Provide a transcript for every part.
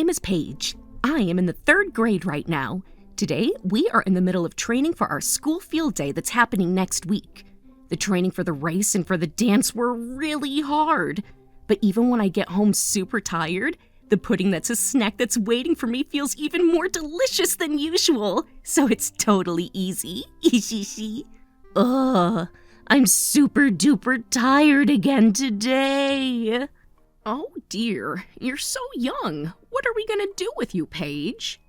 name is Paige. I am in the 3rd grade right now. Today, we are in the middle of training for our school field day that's happening next week. The training for the race and for the dance were really hard. But even when I get home super tired, the pudding that's a snack that's waiting for me feels even more delicious than usual. So it's totally easy. Ugh, I'm super duper tired again today. Oh dear, you're so young. What are we gonna do with you, Paige?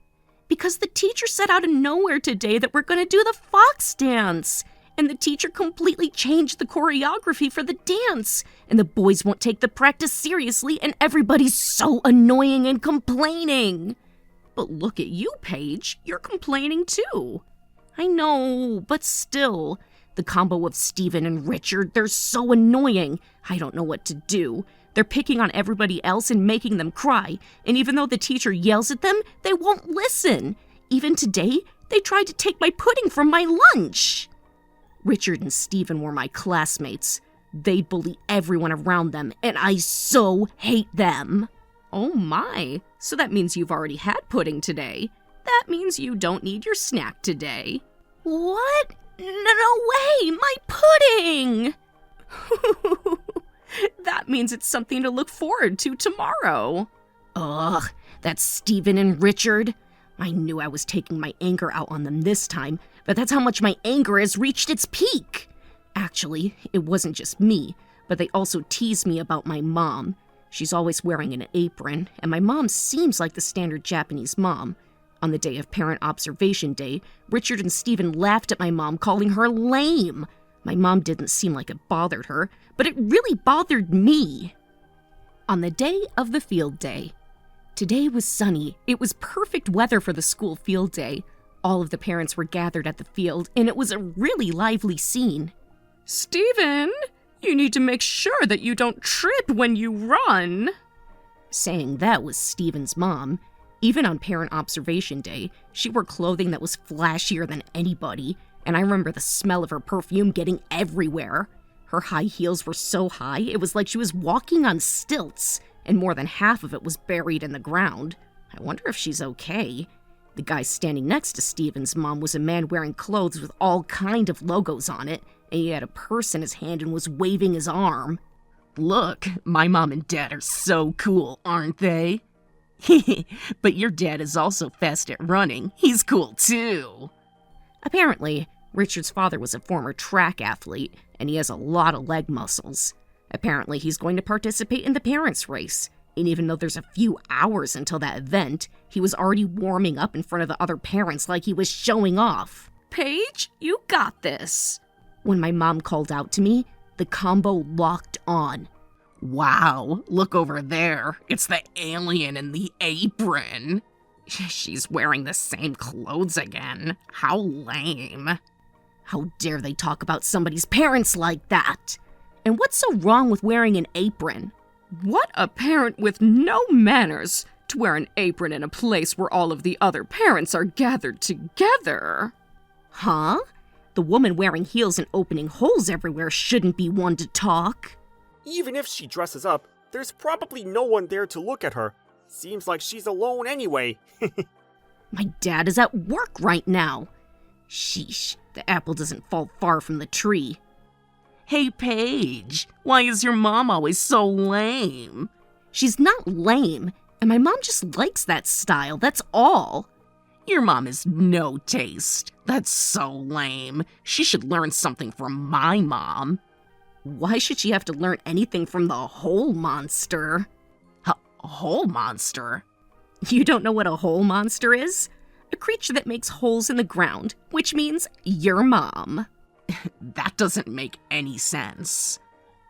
Because the teacher said out of nowhere today that we're gonna do the fox dance. And the teacher completely changed the choreography for the dance. And the boys won't take the practice seriously, and everybody's so annoying and complaining. But look at you, Paige. You're complaining too. I know, but still. The combo of Steven and Richard, they're so annoying. I don't know what to do. They're picking on everybody else and making them cry. And even though the teacher yells at them, they won't listen. Even today, they tried to take my pudding from my lunch. Richard and Steven were my classmates. They bully everyone around them, and I so hate them. Oh my, so that means you've already had pudding today. That means you don't need your snack today. What? No way, my pudding! That means it's something to look forward to tomorrow. Ugh, that's Steven and Richard. I knew I was taking my anger out on them this time, but that's how much my anger has reached its peak. Actually, it wasn't just me, but they also teased me about my mom. She's always wearing an apron, and my mom seems like the standard Japanese mom. On the day of Parent Observation Day, Richard and Steven laughed at my mom, calling her lame. My mom didn't seem like it bothered her, but it really bothered me. On the day of the field day. Today was sunny. It was perfect weather for the school field day. All of the parents were gathered at the field, and it was a really lively scene. Steven, you need to make sure that you don't trip when you run. Saying that was Steven's mom. Even on Parent Observation Day, she wore clothing that was flashier than anybody, and I remember the smell of her perfume getting everywhere. Her high heels were so high, it was like she was walking on stilts, and more than half of it was buried in the ground. I wonder if she's okay. The guy standing next to Steven's mom was a man wearing clothes with all kind of logos on it, and he had a purse in his hand and was waving his arm. Look, my mom and dad are so cool, aren't they? But your dad is also fast at running. He's cool too. Apparently, Richard's father was a former track athlete, and he has a lot of leg muscles. Apparently, he's going to participate in the parents' race, and even though there's a few hours until that event, he was already warming up in front of the other parents like he was showing off. Paige, you got this. When my mom called out to me, the combo locked on. Wow, look over there. It's the alien in the apron. She's wearing the same clothes again. How lame. How dare they talk about somebody's parents like that? And what's so wrong with wearing an apron? What a parent with no manners to wear an apron in a place where all of the other parents are gathered together. Huh? The woman wearing heels and opening holes everywhere shouldn't be one to talk. Even if she dresses up, there's probably no one there to look at her. Seems like she's alone anyway. My dad is at work right now. Sheesh, the apple doesn't fall far from the tree. Hey, Paige, why is your mom always so lame? She's not lame, and my mom just likes that style, that's all. Your mom has no taste. That's so lame. She should learn something from my mom. Why should she have to learn anything from the hole monster? A hole monster? You don't know what a hole monster is? A creature that makes holes in the ground, which means your mom. That doesn't make any sense.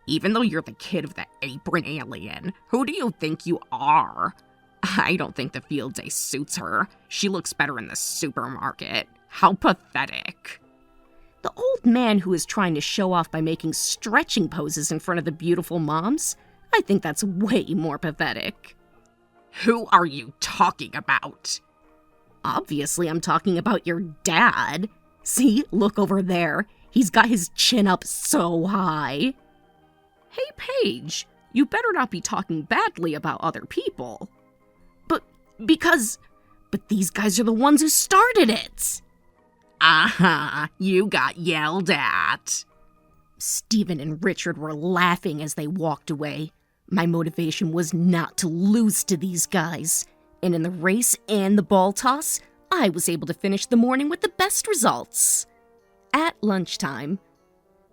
Even though you're the kid of the apron alien, who do you think you are? I don't think the field day suits her. She looks better in the supermarket. How pathetic. The old man who is trying to show off by making stretching poses in front of the beautiful moms, I think that's way more pathetic. Who are you talking about? Obviously, I'm talking about your dad. See, look over there. He's got his chin up so high. Hey, Paige, you better not be talking badly about other people. But But these guys are the ones who started it. Aha, you got yelled at. Stephen and Richard were laughing as they walked away. My motivation was not to lose to these guys. And in the race and the ball toss, I was able to finish the morning with the best results. At lunchtime,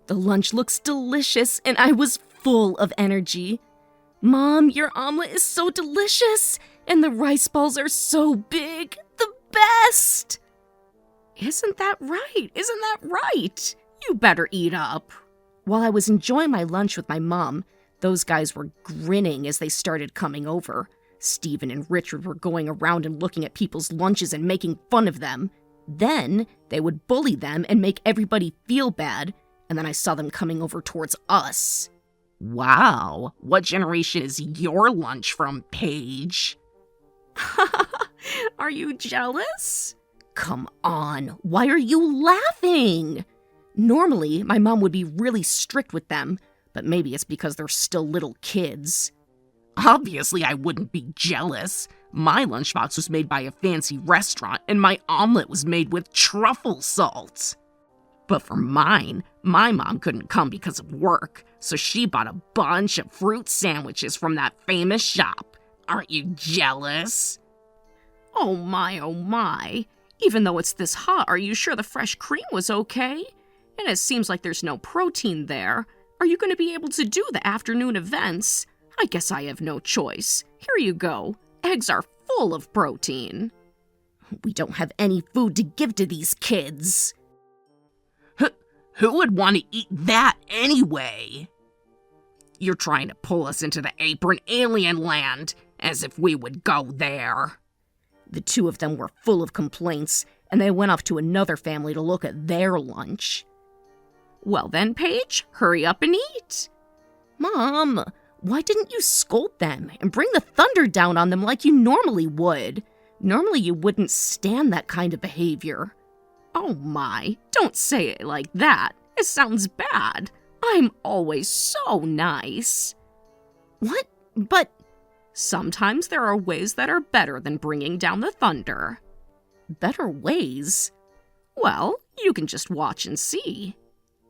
the lunch looks delicious and I was full of energy. Mom, your omelet is so delicious and the rice balls are so big. The best! Isn't that right? Isn't that right? You better eat up. While I was enjoying my lunch with my mom, those guys were grinning as they started coming over. Stephen and Richard were going around and looking at people's lunches and making fun of them. Then they would bully them and make everybody feel bad, and then I saw them coming over towards us. Wow, what generation is your lunch from, Paige? Are you jealous? Come on, why are you laughing? Normally, my mom would be really strict with them, but maybe it's because they're still little kids. Obviously, I wouldn't be jealous. My lunchbox was made by a fancy restaurant, and my omelet was made with truffle salt. But for mine, my mom couldn't come because of work, so she bought a bunch of fruit sandwiches from that famous shop. Aren't you jealous? Oh my. Even though it's this hot, are you sure the fresh cream was okay? And it seems like there's no protein there. Are you going to be able to do the afternoon events? I guess I have no choice. Here you go. Eggs are full of protein. We don't have any food to give to these kids. Who would want to eat that anyway? You're trying to pull us into the apron alien land, as if we would go there. The two of them were full of complaints, and they went off to another family to look at their lunch. Well then, Paige, hurry up and eat. Mom, why didn't you scold them and bring the thunder down on them like you normally would? Normally you wouldn't stand that kind of behavior. Oh my, don't say it like that. It sounds bad. I'm always so nice. What? But sometimes there are ways that are better than bringing down the thunder. Better ways? Well, you can just watch and see.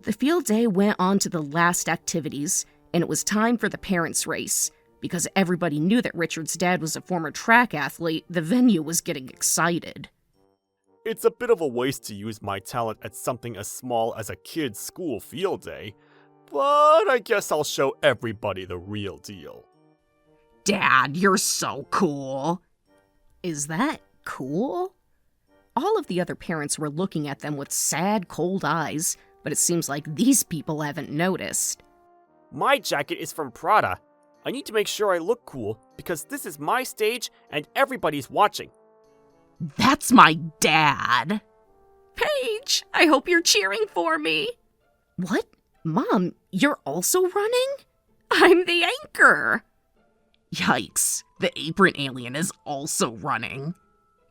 The field day went on to the last activities, and it was time for the parents' race. Because everybody knew that Richard's dad was a former track athlete, the venue was getting excited. It's a bit of a waste to use my talent at something as small as a kid's school field day, but I guess I'll show everybody the real deal. Dad, you're so cool. Is that cool? All of the other parents were looking at them with sad, cold eyes, but it seems like these people haven't noticed. My jacket is from Prada. I need to make sure I look cool because this is my stage and everybody's watching. That's my dad. Paige, I hope you're cheering for me. What? Mom, you're also running? I'm the anchor. Yikes, the apron alien is also running.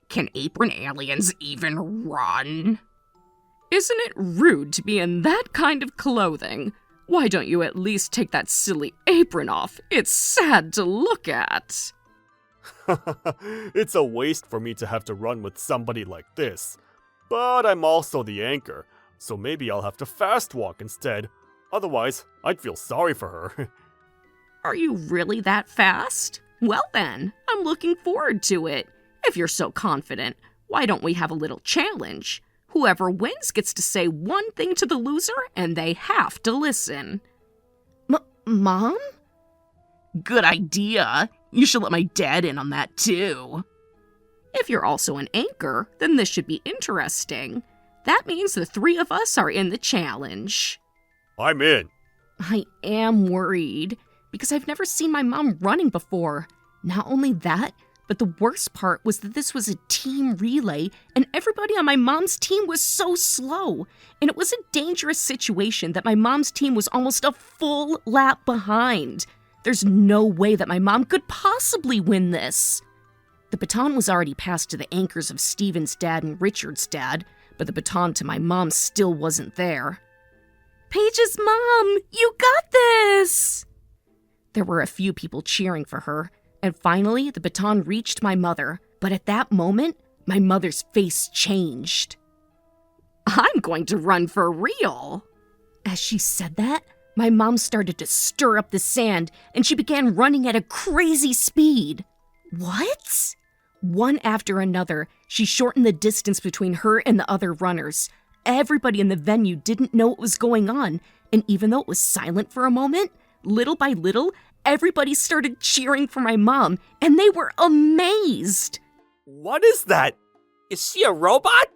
Can apron aliens even run? Isn't it rude to be in that kind of clothing? Why don't you at least take that silly apron off? It's sad to look at. It's a waste for me to have to run with somebody like this. But I'm also the anchor, so maybe I'll have to fast walk instead. Otherwise, I'd feel sorry for her. Are you really that fast? Well then, I'm looking forward to it. If you're so confident, why don't we have a little challenge? Whoever wins gets to say one thing to the loser, and they have to listen. Mom? Good idea. You should let my dad in on that, too. If you're also an anchor, then this should be interesting. That means the three of us are in the challenge. I'm in. I am worried, because I've never seen my mom running before. Not only that, but the worst part was that this was a team relay, and everybody on my mom's team was so slow. And it was a dangerous situation that my mom's team was almost a full lap behind. There's no way that my mom could possibly win this. The baton was already passed to the anchors of Stephen's dad and Richard's dad, but the baton to my mom still wasn't there. Paige's mom, you got this! There were a few people cheering for her, and finally the baton reached my mother, But at that moment, my mother's face changed. "I'm going to run for real." As she said that, my mom started to stir up the sand and she began running at a crazy speed. What? One after another, she shortened the distance between her and the other runners. Everybody in the venue didn't know what was going on, and even though it was silent for a moment, little by little, everybody started cheering for my mom, and they were amazed. What is that? Is she a robot?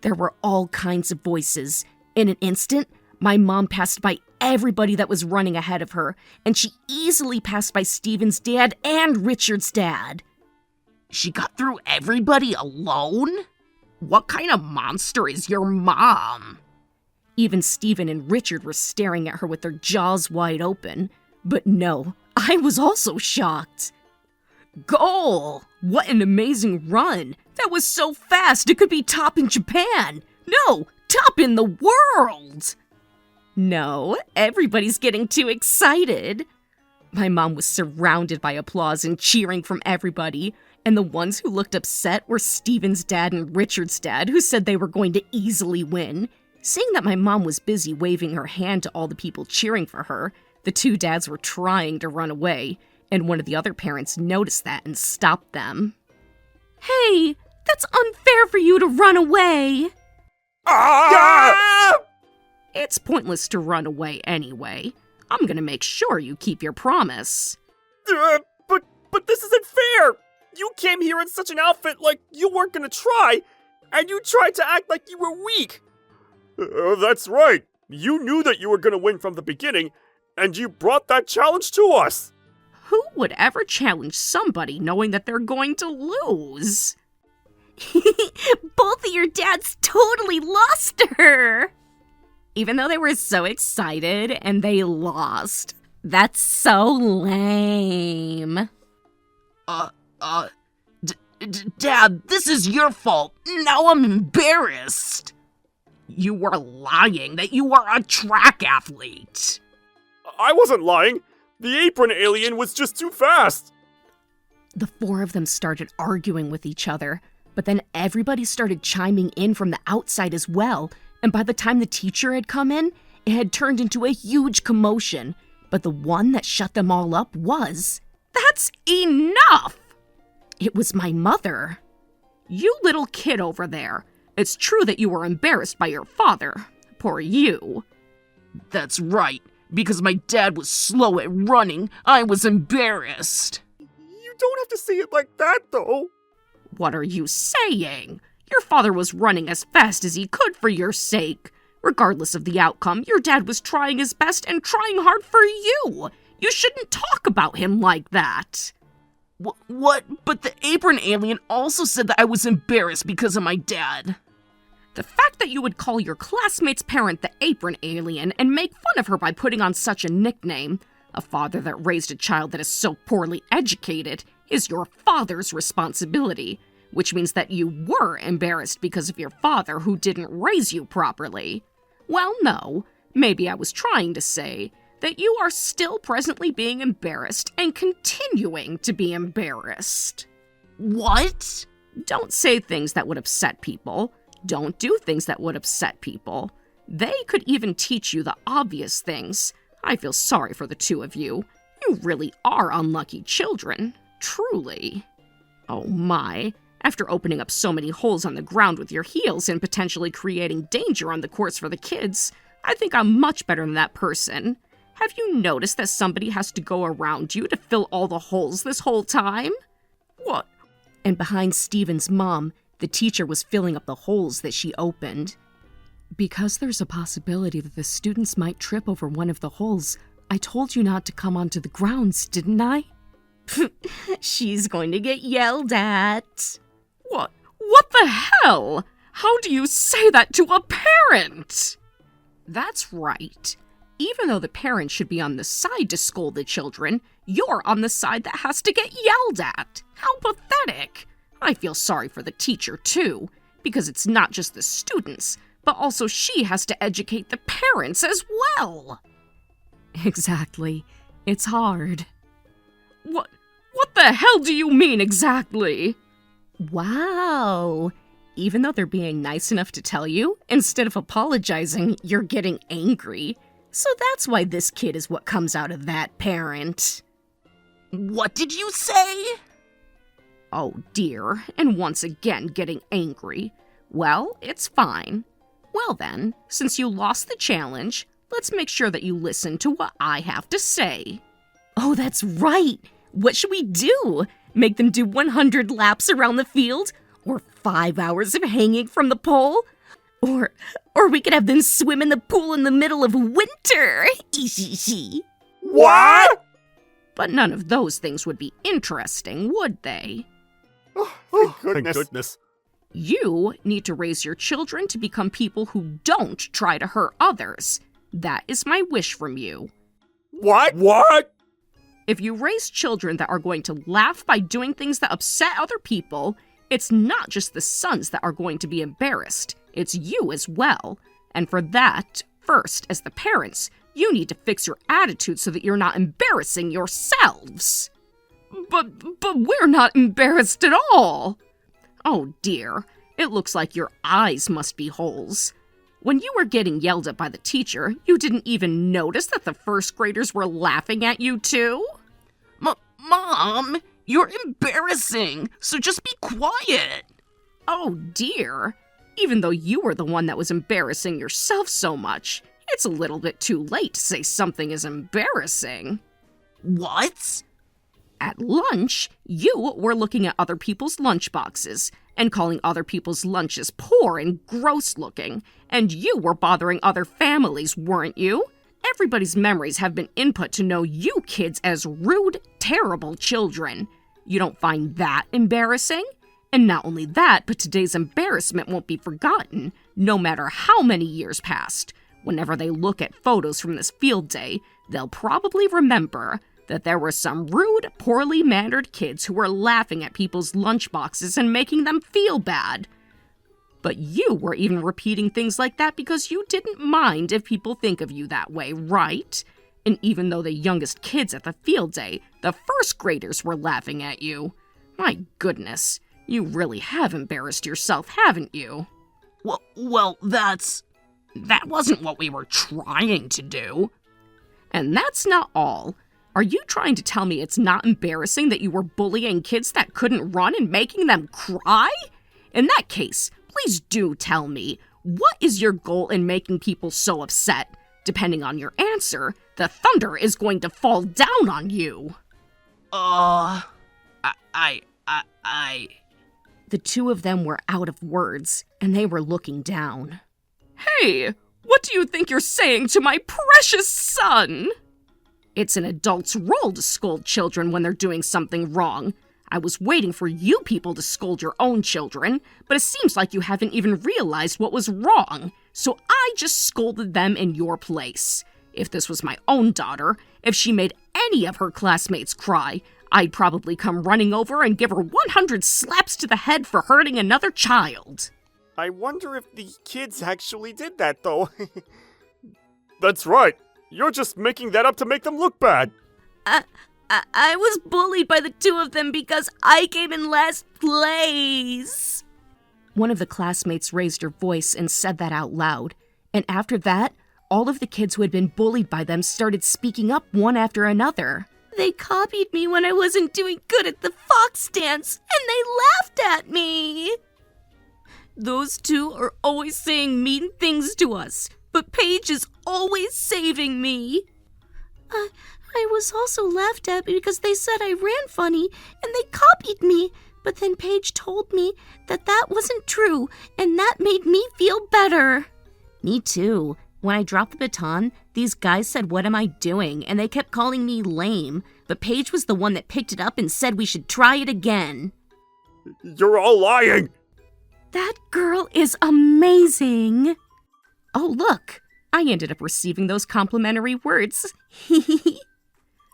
There were all kinds of voices. In an instant, my mom passed by everybody that was running ahead of her, and she easily passed by Steven's dad and Richard's dad. She got through everybody alone? What kind of monster is your mom? Even Steven and Richard were staring at her with their jaws wide open. But no, I was also shocked. "Goal! What an amazing run! That was so fast it could be top in Japan! No, top in the world!" No, everybody's getting too excited. My mom was surrounded by applause and cheering from everybody, and the ones who looked upset were Steven's dad and Richard's dad, who said they were going to easily win. Seeing that my mom was busy waving her hand to all the people cheering for her, the two dads were trying to run away, and one of the other parents noticed that and stopped them. "Hey, that's unfair for you to run away." Ah! "It's pointless to run away anyway. I'm gonna make sure you keep your promise." But this isn't fair! You came here in such an outfit like you weren't gonna try, and you tried to act like you were weak. That's right. You knew that you were gonna win from the beginning, and you brought that challenge to us. Who would ever challenge somebody knowing that they're going to lose? Both of your dads totally lost her! Even though they were so excited and they lost. That's so lame. Dad, this is your fault. Now I'm embarrassed. You were lying that you are a track athlete. I wasn't lying. The apron alien was just too fast. The four of them started arguing with each other, but then everybody started chiming in from the outside as well, and by the time the teacher had come in, it had turned into a huge commotion. But the one that shut them all up was, "That's enough!" It was my mother. "You little kid over there. It's true that you were embarrassed by your father. Poor you." That's right. Because my dad was slow at running, I was embarrassed. You don't have to say it like that, though. What are you saying? Your father was running as fast as he could for your sake. Regardless of the outcome, your dad was trying his best and trying hard for you. You shouldn't talk about him like that. What? But the apron alien also said that I was embarrassed because of my dad. The fact that you would call your classmate's parent the apron alien and make fun of her by putting on such a nickname, a father that raised a child that is so poorly educated, is your father's responsibility, which means that you were embarrassed because of your father who didn't raise you properly. Well, no, maybe I was trying to say that you are still presently being embarrassed and continuing to be embarrassed. What? Don't say things that would upset people. Don't do things that would upset people. They could even teach you the obvious things. I feel sorry for the two of you. You really are unlucky children. Truly. Oh my. After opening up so many holes on the ground with your heels and potentially creating danger on the course for the kids, I think I'm much better than that person. Have you noticed that somebody has to go around you to fill all the holes this whole time? What? And behind Steven's mom, the teacher was filling up the holes that she opened. Because there's a possibility that the students might trip over one of the holes, I told you not to come onto the grounds, didn't I? She's going to get yelled at. What? What the hell? How do you say that to a parent? That's right. Even though the parent should be on the side to scold the children, you're on the side that has to get yelled at. How pathetic. I feel sorry for the teacher, too, because it's not just the students, but also she has to educate the parents as well. Exactly. It's hard. What the hell do you mean exactly? Wow. Even though they're being nice enough to tell you, instead of apologizing, you're getting angry. So that's why this kid is what comes out of that parent. What did you say? Oh dear, and once again getting angry. Well, it's fine. Well then, since you lost the challenge, let's make sure that you listen to what I have to say. Oh, that's right! What should we do? Make them do 100 laps around the field? Or 5 hours of hanging from the pole? Or we could have them swim in the pool in the middle of winter! What? But none of those things would be interesting, would they? Thank goodness. You need to raise your children to become people who don't try to hurt others. That is my wish from you. What? If you raise children that are going to laugh by doing things that upset other people, it's not just the sons that are going to be embarrassed, it's you as well. And for that, first, as the parents, you need to fix your attitude so that you're not embarrassing yourselves. But we're not embarrassed at all. Oh dear, it looks like your eyes must be holes. When you were getting yelled at by the teacher, you didn't even notice that the first graders were laughing at you too? Mom, you're embarrassing, so just be quiet. Oh dear, even though you were the one that was embarrassing yourself so much, it's a little bit too late to say something is embarrassing. What? At lunch, you were looking at other people's lunchboxes and calling other people's lunches poor and gross looking, and you were bothering other families, weren't you? Everybody's memories have been input to know you kids as rude, terrible children. You don't find that embarrassing? And not only that, but today's embarrassment won't be forgotten, no matter how many years passed. Whenever they look at photos from this field day, they'll probably remember that there were some rude, poorly mannered kids who were laughing at people's lunchboxes and making them feel bad. But you were even repeating things like that because you didn't mind if people think of you that way, right? And even though the youngest kids at the field day, the first graders, were laughing at you. My goodness, you really have embarrassed yourself, haven't you? Well, that wasn't what we were trying to do. And that's not all. Are you trying to tell me it's not embarrassing that you were bullying kids that couldn't run and making them cry? In that case, please do tell me, what is your goal in making people so upset? Depending on your answer, the thunder is going to fall down on you. I... The two of them were out of words, and they were looking down. Hey, what do you think you're saying to my precious son? It's an adult's role to scold children when they're doing something wrong. I was waiting for you people to scold your own children, but it seems like you haven't even realized what was wrong, so I just scolded them in your place. If this was my own daughter, if she made any of her classmates cry, I'd probably come running over and give her 100 slaps to the head for hurting another child. I wonder if the kids actually did that, though. That's right. You're just making that up to make them look bad. I was bullied by the two of them because I came in last place. One of the classmates raised her voice and said that out loud. And after that, all of the kids who had been bullied by them started speaking up one after another. They copied me when I wasn't doing good at the fox dance, and they laughed at me. Those two are always saying mean things to us, but Paige is always saving me. I was also laughed at because they said I ran funny, and they copied me. But then Paige told me that that wasn't true, and that made me feel better. Me too. When I dropped the baton, these guys said, "What am I doing?" And they kept calling me lame. But Paige was the one that picked it up and said we should try it again. You're all lying! That girl is amazing. Oh, look. I ended up receiving those complimentary words.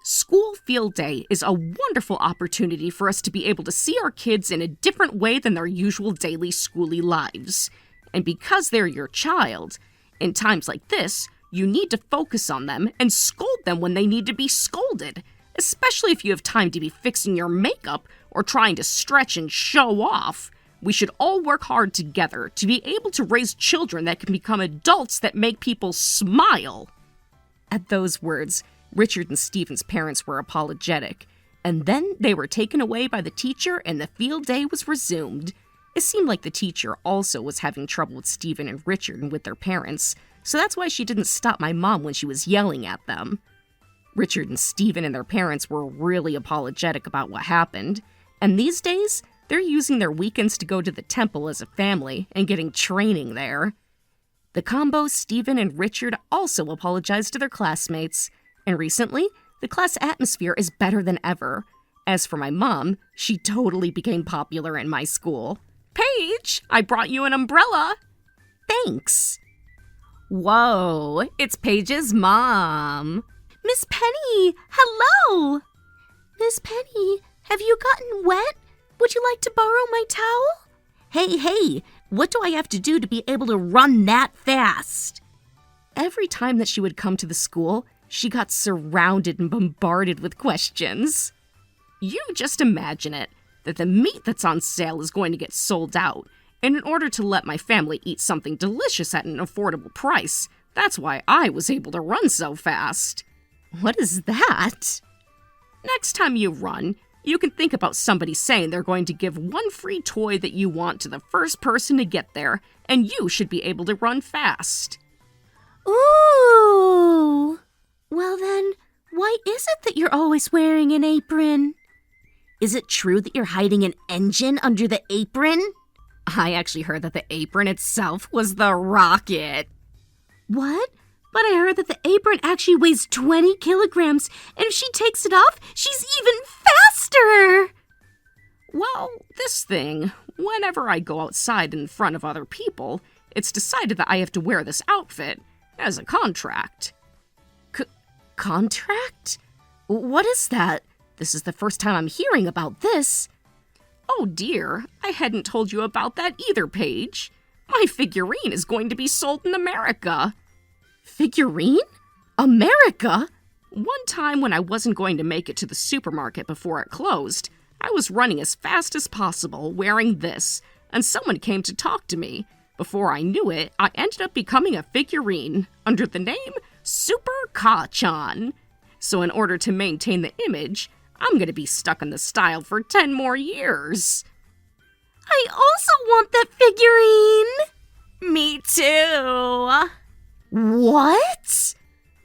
School field day is a wonderful opportunity for us to be able to see our kids in a different way than their usual daily schooly lives. And because they're your child, in times like this, you need to focus on them and scold them when they need to be scolded. especially if you have time to be fixing your makeup or trying to stretch and show off. We should all work hard together to be able to raise children that can become adults that make people smile." At those words, Richard and Stephen's parents were apologetic, and then they were taken away by the teacher and the field day was resumed. It seemed like the teacher also was having trouble with Stephen and Richard and with their parents, so that's why she didn't stop my mom when she was yelling at them. Richard and Stephen and their parents were really apologetic about what happened, and these days, they're using their weekends to go to the temple as a family and getting training there. The combo, Stephen and Richard, also apologized to their classmates, and recently, the class atmosphere is better than ever. As for my mom, she totally became popular in my school. "Paige, I brought you an umbrella." "Thanks." Whoa, it's Paige's mom. "Miss Penny, hello!" "Miss Penny, have you gotten wet? Would you like to borrow my towel?" Hey, what do I have to do to be able to run that fast?" Every time that she would come to the school, she got surrounded and bombarded with questions. You just imagine it, that the meat that's on sale is going to get sold out, and in order to let my family eat something delicious at an affordable price, that's why I was able to run so fast. What is that? Next time you run, you can think about somebody saying they're going to give one free toy that you want to the first person to get there, and you should be able to run fast. Ooh! Well then, why is it that you're always wearing an apron? Is it true that you're hiding an engine under the apron? I actually heard that the apron itself was the rocket. What? But I heard that the apron actually weighs 20 kilograms, and if she takes it off, she's even faster! Well, this thing, whenever I go outside in front of other people, it's decided that I have to wear this outfit as a contract. Contract? What is that? This is the first time I'm hearing about this. Oh dear, I hadn't told you about that either, Paige. My figurine is going to be sold in America. Figurine? America? One time when I wasn't going to make it to the supermarket before it closed, I was running as fast as possible wearing this, and someone came to talk to me. Before I knew it, I ended up becoming a figurine under the name Super Ka-chan. So in order to maintain the image, I'm going to be stuck in the style for 10 more years. I also want that figurine! Me too! What?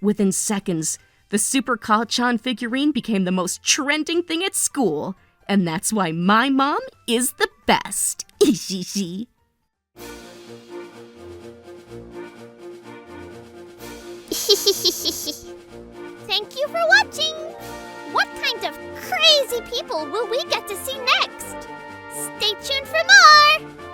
Within seconds, the Super Ka-chan figurine became the most trending thing at school, and that's why my mom is the best. Thank you for watching! What kind of crazy people will we get to see next? Stay tuned for more!